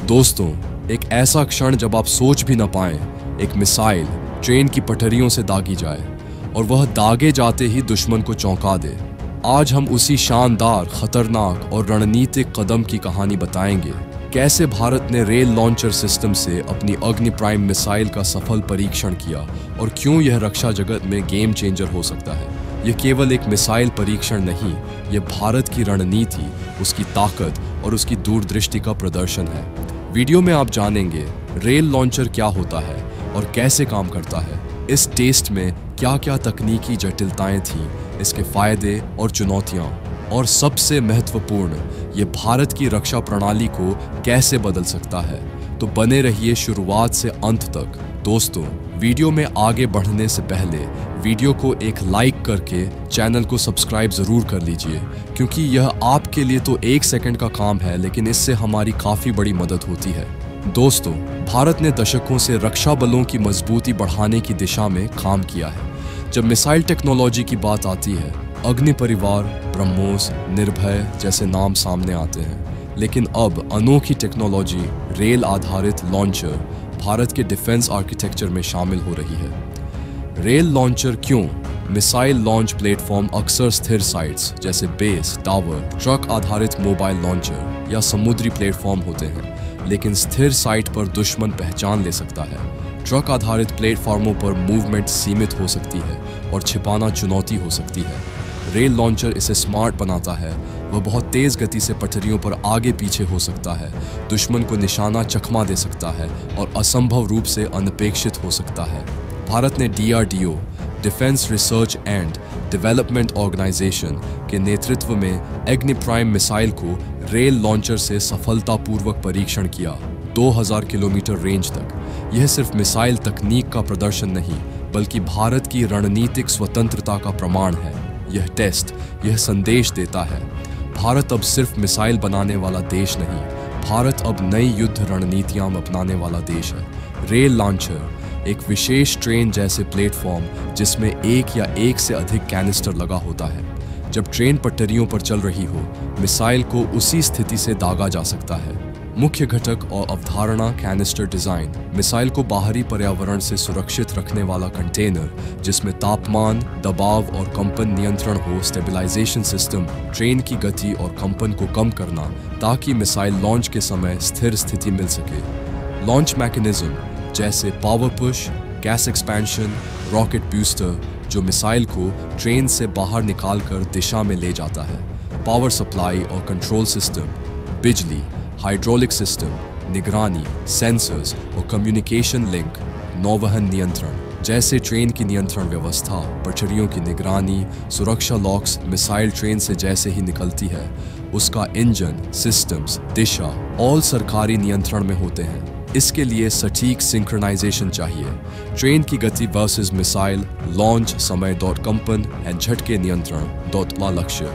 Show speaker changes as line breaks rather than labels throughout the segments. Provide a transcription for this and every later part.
दोस्तों, एक ऐसा क्षण जब आप सोच भी न पाएं, एक मिसाइल ट्रेन की पटरियों से दागी जाए और वह दागे जाते ही दुश्मन को चौंका दे। आज हम उसी शानदार, खतरनाक और रणनीतिक कदम की कहानी बताएंगे। कैसे भारत ने रेल लॉन्चर सिस्टम से अपनी अग्नि प्राइम मिसाइल का सफल परीक्षण किया और क्यों यह रक्षा जगत में गेम चेंजर हो सकता है। यह केवल एक मिसाइल परीक्षण नहीं, यह भारत की रणनीति, उसकी ताकत और उसकी दूरदृष्टि का प्रदर्शन है। वीडियो में आप जानेंगे रेल लॉन्चर क्या होता है और कैसे काम करता है, इस टेस्ट में क्या क्या तकनीकी जटिलताएं थीं, इसके फायदे और चुनौतियां, और सबसे महत्वपूर्ण, ये भारत की रक्षा प्रणाली को कैसे बदल सकता है। तो बने रहिए शुरुआत से अंत तक। दोस्तों, वीडियो में आगे बढ़ने से पहले वीडियो को एक लाइक करके चैनल को सब्सक्राइब ज़रूर कर लीजिए, क्योंकि यह आपके लिए तो 1 सेकंड का काम है, लेकिन इससे हमारी काफ़ी बड़ी मदद होती है। दोस्तों, भारत ने दशकों से रक्षा बलों की मजबूती बढ़ाने की दिशा में काम किया है। जब मिसाइल टेक्नोलॉजी की बात आती है, अग्नि परिवार, ब्रह्मोस, निर्भय जैसे नाम सामने आते हैं, लेकिन अब अनोखी टेक्नोलॉजी रेल आधारित लॉन्चर भारत के डिफेंस आर्किटेक्चर में शामिल हो रही है। रेल लॉन्चर क्यों? मिसाइल लॉन्च प्लेटफॉर्म अक्सर स्थिर साइट्स जैसे बेस, टावर, ट्रक आधारित मोबाइल लॉन्चर या समुद्री प्लेटफॉर्म होते हैं, लेकिन स्थिर साइट पर दुश्मन पहचान ले सकता है। ट्रक आधारित प्लेटफॉर्मों पर मूवमेंट सीमित हो सकती है और छिपाना चुनौती हो सकती है। रेल लॉन्चर इसे स्मार्ट बनाता है। वह बहुत तेज़ गति से पटरियों पर आगे पीछे हो सकता है, दुश्मन को निशाना चकमा दे सकता है और असंभव रूप से अनपेक्षित हो सकता है। भारत ने DRDO, defence research and development organisation के नेतृत्व में अग्नि प्राइम मिसाइल को रेल लॉन्चर से सफलतापूर्वक परीक्षण किया, 2000 किलोमीटर रेंज तक। यह सिर्फ मिसाइल तकनीक का प्रदर्शन नहीं, बल्कि भारत की रणनीतिक स्वतंत्रता का प्रमाण है। यह टेस्ट यह संदेश देता है, भारत अब सिर्फ मिसाइल बनाने वाला देश नहीं, भारत अब नई युद्ध रणनीतियां अपनाने वाला देश है। रेल लॉन्चर एक विशेष ट्रेन जैसे प्लेटफॉर्म जिसमें एक या एक से अधिक कैनिस्टर लगा होता है। जब ट्रेन पटरियों पर चल रही हो, मिसाइल को उसी स्थिति से दागा जा सकता है। मुख्य घटक और अवधारणा कैनिस्टर डिजाइन, मिसाइल को बाहरी पर्यावरण से सुरक्षित रखने वाला कंटेनर जिसमें तापमान, दबाव और कंपन नियंत्रण हो, स्टेबलाइजेशन सिस्टम, ट्रेन की गति और कंपन को कम करना ताकि मिसाइल लॉन्च के समय स्थिर स्थिति मिल सके। लॉन्च मैकेनिज्म जैसे power push, gas expansion, rocket booster जो मिसाइल को ट्रेन से बाहर निकालकर दिशा में ले जाता है। पावर सप्लाई और कंट्रोल सिस्टम, बिजली, हाइड्रोलिक सिस्टम, निगरानी, सेंसर्स और कम्युनिकेशन लिंक, नौवहन नियंत्रण जैसे ट्रेन की नियंत्रण व्यवस्था, पटरियों की निगरानी, सुरक्षा लॉक्स। मिसाइल ट्रेन से जैसे ही निकलती है, उसका इंजन, सिस्टम्स, दिशा ऑल सरकारी नियंत्रण में होते हैं। इसके लिए सटीक सिंक्रोनाइजेशन चाहिए। ट्रेन की गति वर्सेस मिसाइल लॉन्च समय डॉट कंपन एंड झटके नियंत्रण डॉट लक्ष्य,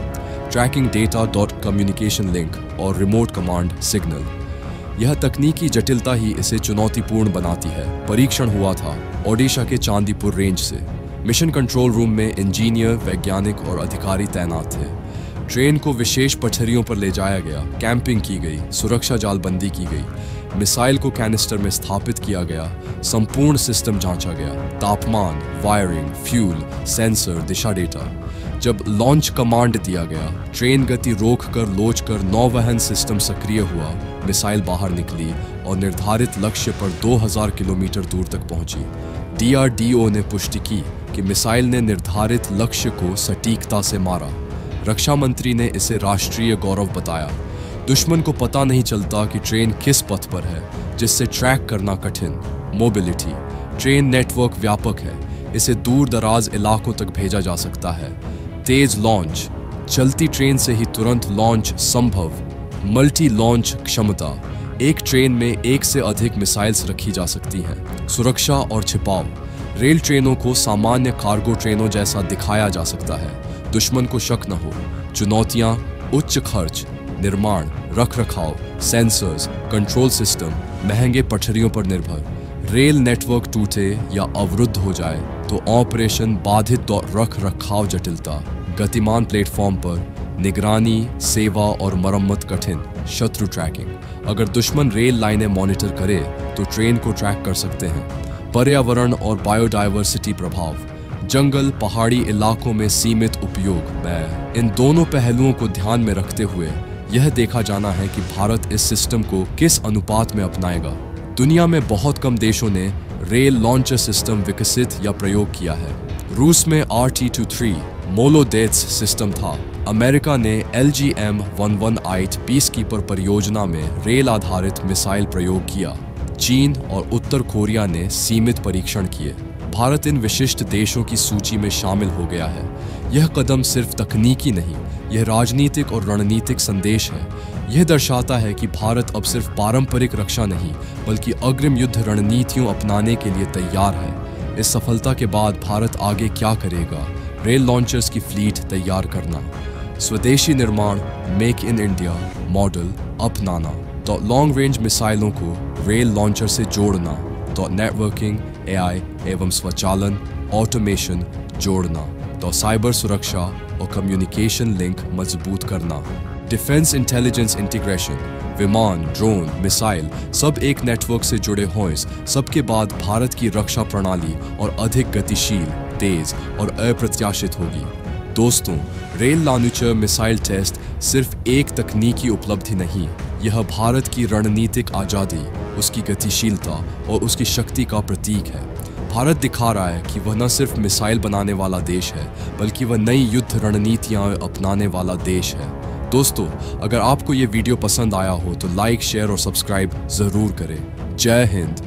tracking data dot communication link और रिमोट कमांड सिग्नल। यह तकनीकी जटिलता ही इसे चुनौतीपूर्ण बनाती है। परीक्षण हुआ था ओडिशा के चांदीपुर रेंज से। मिशन कंट्रोल रूम में इंजीनियर, वैज्ञानिक और अधिकारी तैनात थे। ट्रेन को विशेष पटरियों पर ले जाया गया, कैंपिंग की गई, सुरक्षा जालबंदी की गई, मिसाइल को कैनिस्टर में स्थापित किया गया, संपूर्ण सिस्टम जांचा गया, तापमान, वायरिंग, फ्यूल, सेंसर, दिशा डेटा। जब लॉन्च कमांड दिया गया, ट्रेन गति रोककर लोचकर नौवहन सिस्टम सक्रिय हुआ, मिसाइल बाहर निकली और निर्धारित लक्ष्य पर 2000 किलोमीटर दूर तक पहुंची। DRDO ने पुष्टि की कि मिसाइल ने निर्धारित लक्ष्य को सटीकता से मारा। रक्षा मंत्री ने इसे राष्ट्रीय गौरव बताया। दुश्मन को पता नहीं चलता कि ट्रेन किस पथ पर है, जिससे ट्रैक करना कठिन। मोबिलिटी, ट्रेन नेटवर्क व्यापक है, इसे दूर दराज इलाकों तक भेजा जा सकता है। तेज लॉन्च, चलती ट्रेन से ही तुरंत लॉन्च संभव। मल्टी लॉन्च क्षमता, एक ट्रेन में एक से अधिक मिसाइल्स रखी जा सकती हैं। सुरक्षा और छिपाव, रेल ट्रेनों को सामान्य कार्गो ट्रेनों जैसा दिखाया जा सकता है, दुश्मन को शक न हो। चुनौतियां, उच्च खर्च, निर्माण, रखरखाव, सेंसर्स, कंट्रोल सिस्टम, महंगे पटरियों पर निर्भर। रेल नेटवर्क टूटे या अवरुद्ध हो जाए तो ऑपरेशन बाधित और रख रखाव जटिलता। गतिमान प्लेटफॉर्म पर निगरानी, सेवा और मरम्मत कठिन। शत्रु ट्रैकिंग, अगर दुश्मन रेल लाइनें मॉनिटर करे तो ट्रेन को ट्रैक कर सकते हैं। पर्यावरण और बायोडायवर्सिटी प्रभाव, जंगल पहाड़ी इलाकों में सीमित उपयोग में इन दोनों पहलुओं को ध्यान में रखते हुए यह देखा जाना है कि भारत इस सिस्टम को किस अनुपात में अपनाएगा। दुनिया में बहुत कम देशों ने रेल लॉन्चर सिस्टम विकसित या प्रयोग किया है। रूस में RT-23 मोलोडेट्स सिस्टम था। अमेरिका ने LGM-118 पीसकीपर परियोजना में रेल आधारित मिसाइल प्रयोग किया। चीन और उत्तर कोरिया ने सीमित परीक्षण किए। भारत इन विशिष्ट देशों की सूची में शामिल हो गया है। यह कदम सिर्फ तकनीकी नहीं, यह राजनीतिक और रणनीतिक संदेश है। यह दर्शाता है कि भारत अब सिर्फ पारंपरिक रक्षा नहीं बल्कि अग्रिम युद्ध रणनीतियों अपनाने के लिए तैयार है। इस सफलता के बाद भारत आगे क्या करेगा? रेल लॉन्चर्स की फ्लीट तैयार करना, स्वदेशी निर्माण मेक इन इंडिया मॉडल अपनाना, तो लॉन्ग रेंज मिसाइलों को रेल लॉन्चर से जोड़ना, तो नेटवर्किंग AI एवं स्वचालन ऑटोमेशन जोड़ना, तो साइबर सुरक्षा और कम्युनिकेशन लिंक मजबूत करना, डिफेंस इंटेलिजेंस इंटीग्रेशन, विमान ड्रोन मिसाइल सब एक नेटवर्क से जुड़े हों। सबके बाद भारत की रक्षा प्रणाली और अधिक गतिशील, तेज और अप्रत्याशित होगी। दोस्तों, रेल लॉन्चर मिसाइल टेस्ट सिर्फ एक तकनीकी उपलब्धि नहीं, यह भारत की रणनीतिक आज़ादी, उसकी गतिशीलता और उसकी शक्ति का प्रतीक है। भारत दिखा रहा है कि वह न सिर्फ मिसाइल बनाने वाला देश है बल्कि वह नई युद्ध रणनीतियां अपनाने वाला देश है। दोस्तों, अगर आपको ये वीडियो पसंद आया हो तो लाइक शेयर और सब्सक्राइब ज़रूर करें। जय हिंद।